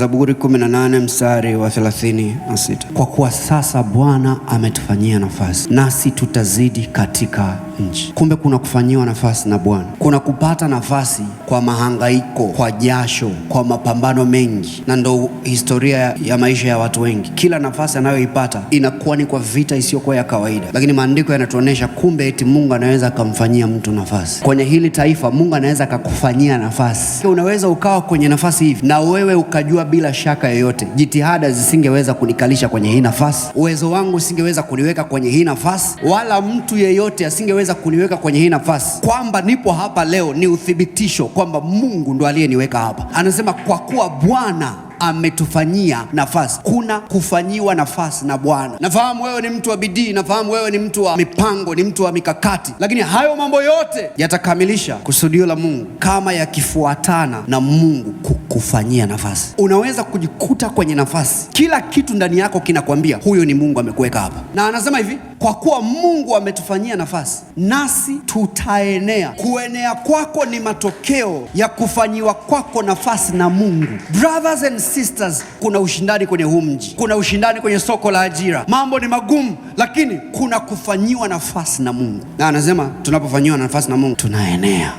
Zaburi 18 mstari wa 36. Kwa kuwa sasa Bwana ametufanyia nafasi, nasi tutazidi katika nchi. Kumbe kuna kufanyiwa nafasi na Bwana. Kuna kupata nafasi kwa mahangaiko, kwa jasho, kwa mapambano mengi, na ndo historia ya maisha ya watu wengi. Kila nafasi anayoipata inakuwa ni kwa vita isiyokuwa ya kawaida, lakini maandiko yanatuonesha kumbe eti Mungu anaweza akamfanyia mtu nafasi. Kwenye hili taifa Mungu anaweza akakufanyia nafasi. Unaweza ukawa kwenye nafasi hivi na wewe ukajua bila shaka yoyote, jitihada zisingeweza kunikalisha kwenye hii nafasi, uwezo wangu usingeweza kuniweka kwenye hii nafasi, wala mtu yeyote asingeweza kuniweka kwenye hii nafasi. Kwamba nipo hapa leo ni uthibitisho kwamba Mungu ndo aliyeniweka hapa. Anasema kwa kuwa Bwana ametufanyia nafasi. Kuna kufanyiwa nafasi na Bwana. Nafahamu wewe ni mtu wa bidii, nafahamu wewe ni mtu wa mipango, ni mtu wa mikakati, lakini hayo mambo yote yatakamilisha kusudio la Mungu kama yakifuatana na Mungu kukufanyia nafasi. Unaweza kujikuta kwenye nafasi, kila kitu ndani yako kinakwambia huyo ni Mungu amekuweka hapa, na anasema hivi, kwa kuwa Mungu ametufanyia nafasi, nasi tutaenea. Kuenea kwako ni matokeo ya kufanyiwa kwako nafasi na Mungu. Brothers and sisters, kuna ushindani kwenye huu mji, kuna ushindani kwenye soko la ajira, mambo ni magumu, lakini kuna kufanyiwa nafasi na Mungu, na anasema tunapofanyiwa nafasi na Mungu tunaenea.